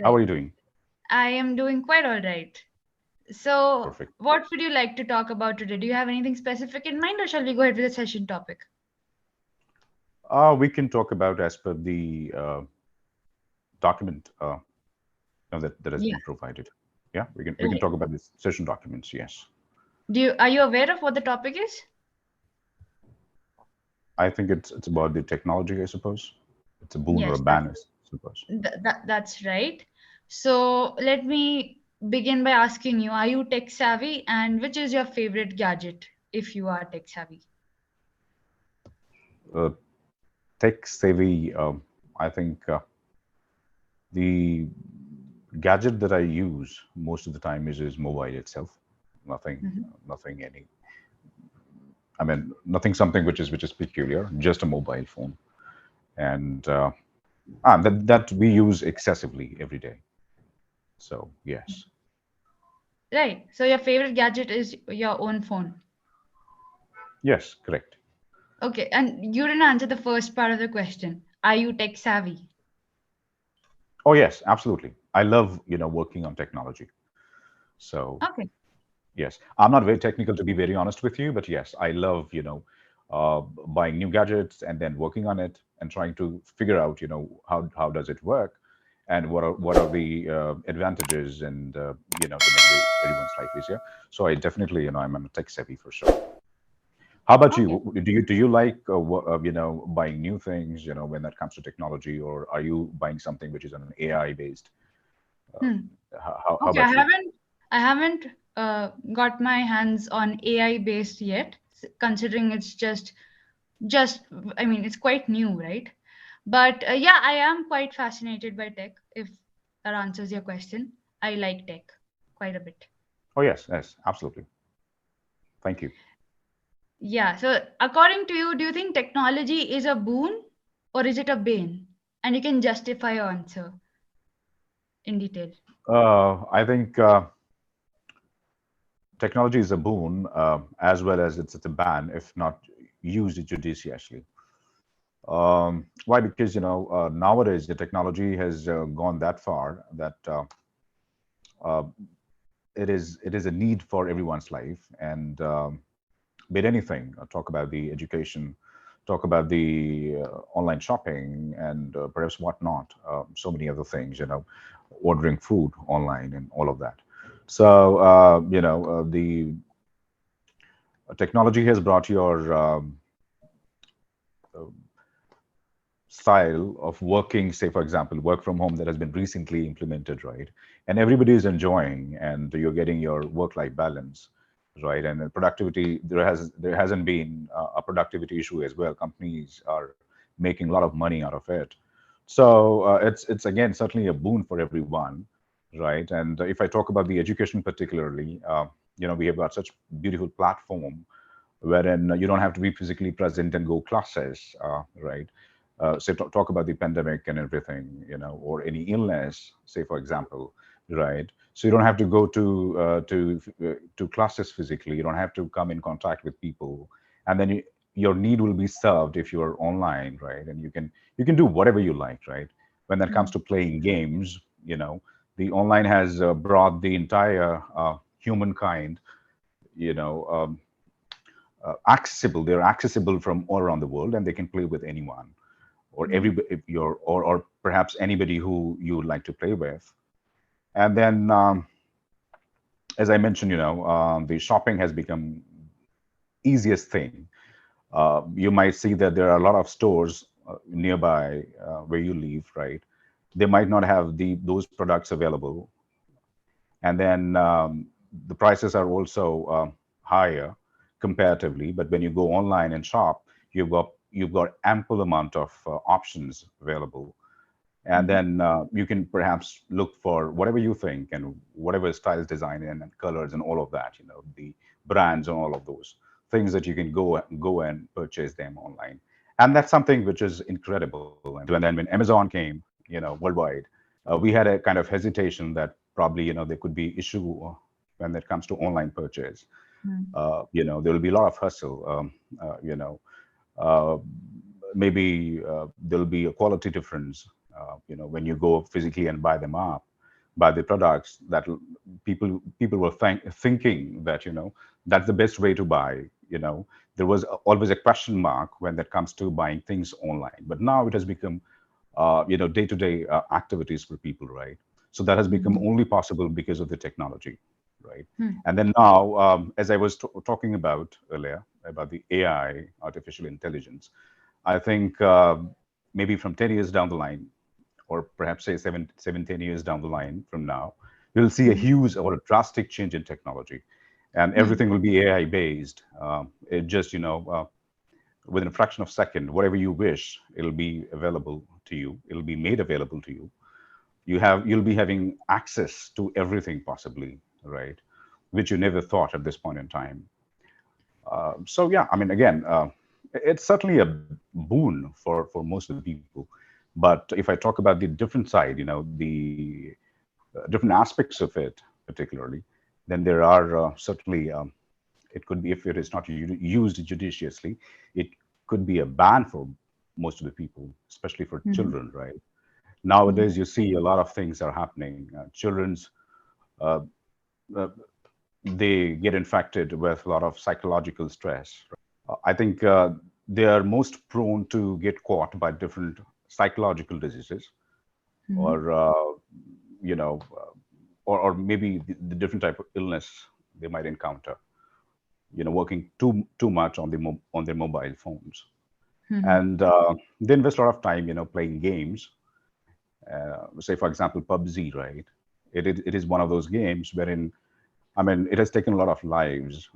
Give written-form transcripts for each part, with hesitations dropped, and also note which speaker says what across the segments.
Speaker 1: How
Speaker 2: Right.
Speaker 1: are you doing?
Speaker 2: I am doing quite all right. So,
Speaker 1: Perfect.
Speaker 2: what would you like to talk about today? Do you have anything specific in mind, or shall we go ahead with the session topic?
Speaker 1: We can talk about as per the document that has
Speaker 2: Yeah.
Speaker 1: been provided. Yeah, we can
Speaker 2: Right.
Speaker 1: talk about this session documents. Yes,
Speaker 2: Are you aware of what the topic is?
Speaker 1: I think it's about the technology. I suppose it's a boon or a
Speaker 2: Yes,
Speaker 1: ban. I suppose.
Speaker 2: that's right. So, let me begin by asking you, are you tech savvy, and which is your favorite gadget if you are tech savvy?
Speaker 1: Uh, Tech savvy. I think the gadget that I use most of the time is mobile itself. Nothing,
Speaker 2: Mhm.
Speaker 1: nothing any. I mean, nothing something which is peculiar. Just a mobile phone, and that we use excessively every day. So yes,
Speaker 2: Right. So, your favorite gadget is your own phone.
Speaker 1: yes, correct.
Speaker 2: Okay, and you didn't answer the first part of the question. Are you tech savvy?
Speaker 1: Oh yes, absolutely. I love working on technology. So
Speaker 2: Okay.
Speaker 1: yes, I'm not very technical to be very honest with you, but yes, I love buying new gadgets and then working on it and trying to figure out how does it work and what are the advantages and to make everyone's life easier. So I definitely I'm a tech savvy for sure. How about you?
Speaker 2: Okay.
Speaker 1: Do you like buying new things when that comes to technology, or are you buying something which is an AI based? Uh,
Speaker 2: Hmm.
Speaker 1: how
Speaker 2: Okay,
Speaker 1: about you?
Speaker 2: I haven't got my hands on AI based yet, considering it's just I mean it's quite new, right? But yeah, I am quite fascinated by tech. If that answers your question, I like tech quite a bit.
Speaker 1: Oh yes, yes, absolutely. Thank you.
Speaker 2: Yeah. So according to you, do you think technology is a boon or is it a bane? And you can justify your answer in detail.
Speaker 1: I think technology is a boon as well as it's a ban if not used judiciously. Why? Because nowadays the technology has gone that far that uh, it is a need for everyone's life, and be it anything. Talk about the education, talk about the online shopping, and perhaps whatnot. So many other things, ordering food online and all of that. So, the technology has brought your uh, style of working, say, for example, work from home that has been recently implemented, right? And everybody is enjoying, and you're getting your work-life balance, right? And productivity, there hasn't been a productivity issue as well. Companies are making a lot of money out of it. So it's again certainly a boon for everyone, right? And if I talk about the education particularly, we have got such beautiful platform wherein you don't have to be physically present and go classes, right? Say talk about the pandemic and everything, or any illness, say for example, right? So you don't have to go to classes physically. You don't have to come in contact with people, and then your need will be served if you're online, right? And you can do whatever you like, right? When that comes
Speaker 2: Hmm.
Speaker 1: to playing games, the online has brought the entire humankind, you know, accessible. They're accessible from all around the world, and they can play with anyone or
Speaker 2: Hmm.
Speaker 1: every if you're or perhaps anybody who you would like to play with. And then, as I mentioned, the shopping has become easiest thing. You might see that there are a lot of stores nearby where you live, right? They might not have those products available, and then the prices are also higher comparatively. But when you go online and shop, you've got ample amount of options available, and
Speaker 2: Hmm.
Speaker 1: then you can perhaps look for whatever you think and whatever styles, design, and colors and all of that. The brands and all of those things that you can go and purchase them online, and that's something which is incredible. And then when Amazon came, worldwide, we had a kind of hesitation that probably there could be issue when it comes to online purchase.
Speaker 2: Hmm.
Speaker 1: There will be a lot of hustle. Uh, maybe there'll be a quality difference, when you go physically and buy them up, buy the products, that people were thinking that that's the best way to buy. There was always a question mark when that comes to buying things online, but now it has become day-to-day activities for people, right? So that has become
Speaker 2: Mhm.
Speaker 1: only possible because of the technology, right?
Speaker 2: Hmm.
Speaker 1: And then now, as I was talking about earlier about the AI, artificial intelligence, I think maybe from 10 years down the line, or perhaps say 10 years down the line from now, we'll see a
Speaker 2: Mhm.
Speaker 1: huge or a drastic change in technology, and
Speaker 2: Hmm.
Speaker 1: everything will be AI based. It just, within a fraction of a second, whatever you wish, it'll be available to you. It'll be made available to you. You'll be having access to everything possibly, right? Which you never thought at this point in time. So yeah, I mean, again, it's certainly a boon for most of the people. But if I talk about the different side, the different aspects of it, particularly, then there are certainly it could be, if it is not used judiciously, it could be a ban for most of the people, especially for
Speaker 2: Mhm.
Speaker 1: children, right?
Speaker 2: Mhm.
Speaker 1: Nowadays, you see a lot of things are happening. Children's uh, uh, they get infected with a lot of psychological stress. I think they are most prone to get caught by different psychological diseases,
Speaker 2: Mhm.
Speaker 1: or you know, or maybe the different type of illness they might encounter. Working too much on on their mobile phones,
Speaker 2: Mhm.
Speaker 1: and they invest a lot of time, playing games. Say, for example, PUBG, right? It is one of those games wherein, I mean, it has taken a lot of lives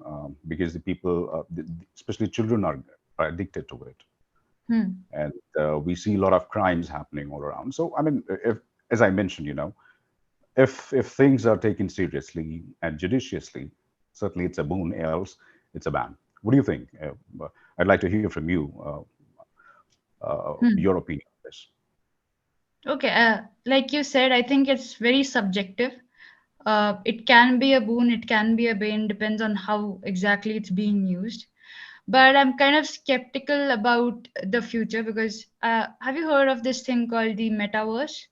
Speaker 1: because the people, especially children, are addicted to it,
Speaker 2: Hmm.
Speaker 1: and we see a lot of crimes happening all around. So, I mean, if, as I mentioned, if things are taken seriously and judiciously, certainly it's a boon. Else, it's a ban. What do you think? I'd like to hear from you.
Speaker 2: Hmm.
Speaker 1: Your opinion on this.
Speaker 2: Okay, like you said, I think it's very subjective. It can be a boon, it can be a bane, depends on how exactly it's being used. But I'm kind of skeptical about the future because have you heard of this thing called the Metaverse?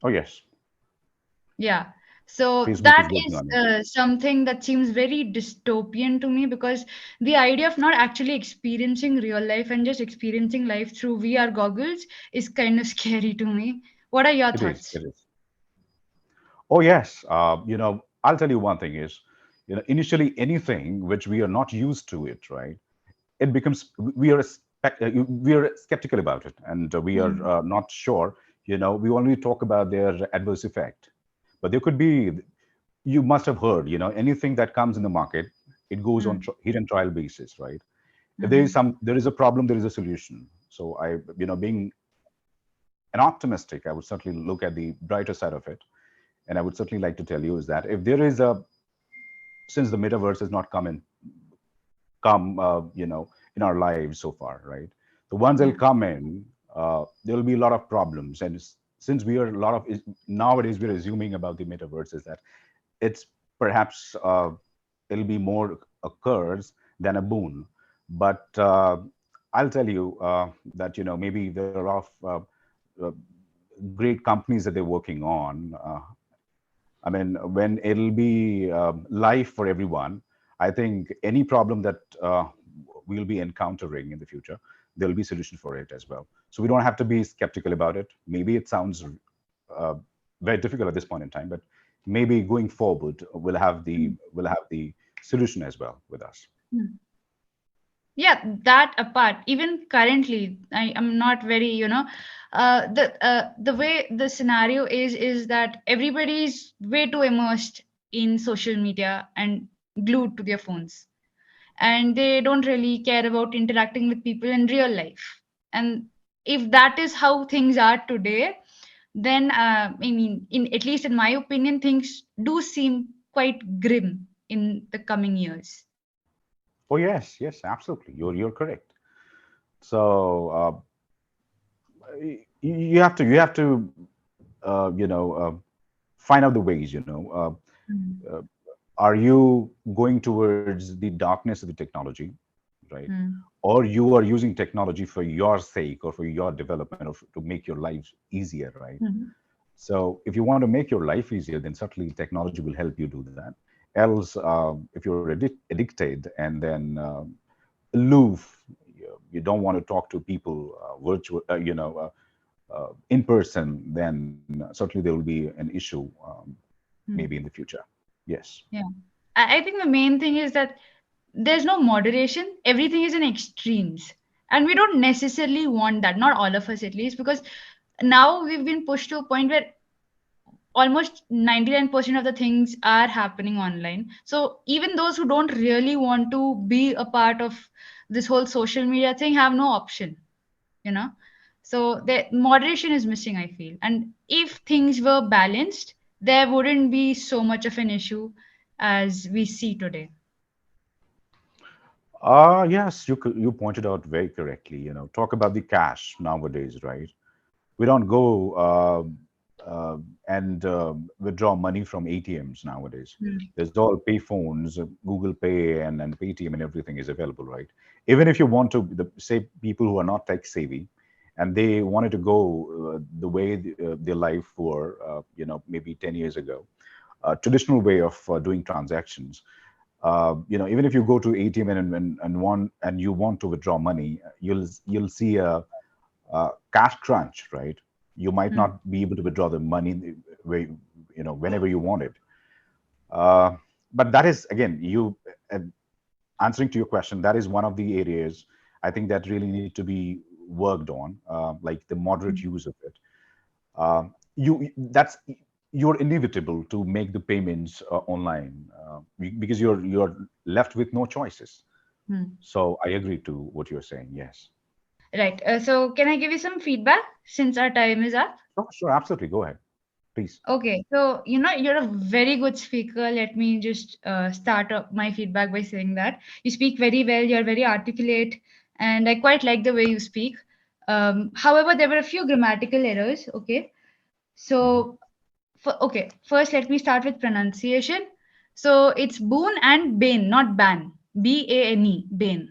Speaker 1: Oh yes,
Speaker 2: Yeah. So
Speaker 1: Facebook
Speaker 2: that
Speaker 1: is working
Speaker 2: is
Speaker 1: on it.
Speaker 2: something that seems very dystopian to me because the idea of not actually experiencing real life and just experiencing life through VR goggles is kind of scary to me. What are your
Speaker 1: It is.
Speaker 2: thoughts?
Speaker 1: It is. Oh yes. I'll tell you one thing is, initially anything which we are not used to it, right? It becomes, we are skeptical about it, and we are
Speaker 2: Hmm.
Speaker 1: not sure. We only talk about their adverse effect, but there could be. You must have heard, anything that comes in the market, it goes on
Speaker 2: Hmm.
Speaker 1: hit and trial basis, right? If
Speaker 2: Hmm.
Speaker 1: there is a problem, there is a solution. So being an optimistic, I would certainly look at the brighter side of it, and I would certainly like to tell you is that if there is a since the metaverse has not come in our lives so far, right? The ones that
Speaker 2: Yeah.
Speaker 1: will come in, there will be a lot of problems, and since we are a lot of nowadays we're assuming about the metaverse is that it's perhaps it'll be more a curse than a boon. But I'll tell you that maybe there are a lot of uh, great companies that they're working on. I mean, when it'll be live for everyone, I think any problem that we'll be encountering in the future, there'll be solution for it as well. So we don't have to be skeptical about it. Maybe it sounds uh, very difficult at this point in time, but maybe going forward, we'll have the solution as well with us.
Speaker 2: Hmm. Yeah, that apart, even currently, I am not very, the way the scenario is that everybody's way too immersed in social media and glued to their phones, and they don't really care about interacting with people in real life. And if that is how things are today, then I mean, in at least in my opinion, things do seem quite grim in the coming years.
Speaker 1: Oh yes, yes, absolutely. You're correct. So you have to find out the ways.
Speaker 2: Mm.
Speaker 1: Uh, are you going towards the darkness of the technology? right?
Speaker 2: Hmm.
Speaker 1: Or you are using technology for your sake or for your development or to make your lives easier, right?
Speaker 2: Hmm.
Speaker 1: So if you want to make your life easier, then certainly technology will help you do that. Else, if you're addicted and then aloof, you don't want to talk to people virtual, in person, then certainly there will be an issue, maybe in
Speaker 2: Hmm.
Speaker 1: the future. Yes.
Speaker 2: Yeah. I think the main thing is that there's no moderation. Everything is in extremes. And we don't necessarily want that, not all of us at least, because now we've been pushed to a point where almost 99% of the things are happening online. So even those who don't really want to be a part of this whole social media thing have no option, you know. So the moderation is missing, I feel. And if things were balanced, there wouldn't be so much of an issue as we see today.
Speaker 1: Yes, you pointed out very correctly. Talk about the cash nowadays, right? We don't go and withdraw money from ATMs nowadays.
Speaker 2: Hmm.
Speaker 1: There's all pay phones, Google Pay and Paytm and everything is available, right? Even if you want to, say people who are not tech savvy, and they wanted to go the way their life were, maybe 10 years ago, traditional way of doing transactions. Even if you go to ATM and you want to withdraw money, you'll see a cash crunch, right? You might
Speaker 2: Hmm.
Speaker 1: not be able to withdraw the money where, whenever you want it. Uh, but that is, again, uh, answering to your question, that is one of the areas I think that really need to be worked on, like the moderate use of it. That's you're inevitable to make the payments online because you're left with no choices.
Speaker 2: Hmm.
Speaker 1: So I agree to what you're saying. Yes.
Speaker 2: Right. So can I give you some feedback since our time is up?
Speaker 1: Sure, absolutely. Go ahead, please.
Speaker 2: Okay, so you're a very good speaker. Let me just start up my feedback by saying that you speak very well, you're very articulate, and I quite like the way you speak. However, there were a few grammatical errors. Okay,
Speaker 1: Hmm.
Speaker 2: so okay, first let me start with pronunciation. So it's boon and bane, not ban. Bane, bane,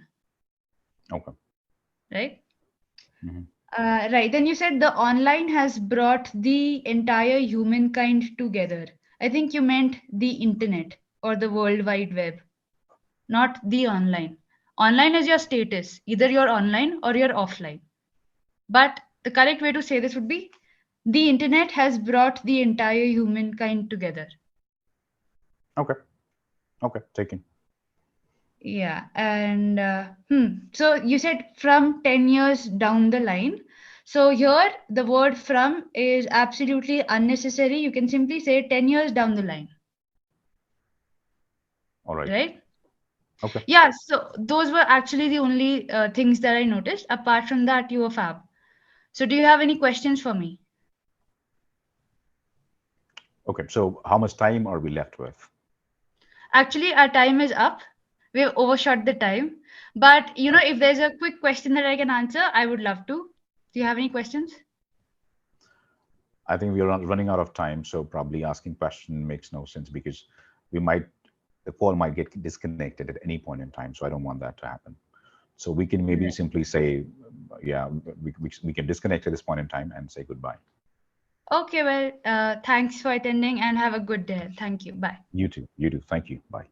Speaker 1: Okay.
Speaker 2: right?
Speaker 1: Hmm.
Speaker 2: Right. Then you said the online has brought the entire humankind together. I think you meant the internet or the World Wide Web, not the online. Online is your status. Either you're online or you're offline. But the correct way to say this would be the internet has brought the entire humankind together.
Speaker 1: Okay. Okay. Taken.
Speaker 2: Yeah. And so you said from 10 years down the line. So here the word from is absolutely unnecessary. You can simply say 10 years down the line,
Speaker 1: All right.
Speaker 2: right?
Speaker 1: Okay.
Speaker 2: Yeah. So those were actually the only things that I noticed. Apart from that, you were fab. So do you have any questions for me?
Speaker 1: Okay. So how much time are we left with?
Speaker 2: Actually, our time is up. We've overshot the time. But
Speaker 1: Okay.
Speaker 2: if there's a quick question that I can answer, I would love to. Do you have any questions?
Speaker 1: I think we are running out of time, so probably asking question makes no sense because we might the call might get disconnected at any point in time. So I don't want that to happen. So we can maybe
Speaker 2: Right.
Speaker 1: simply say, yeah, we can disconnect at this point in time and say goodbye.
Speaker 2: Okay, well, thanks for attending and have a good day. Thank you. Bye.
Speaker 1: You too. You too. Thank you. Bye.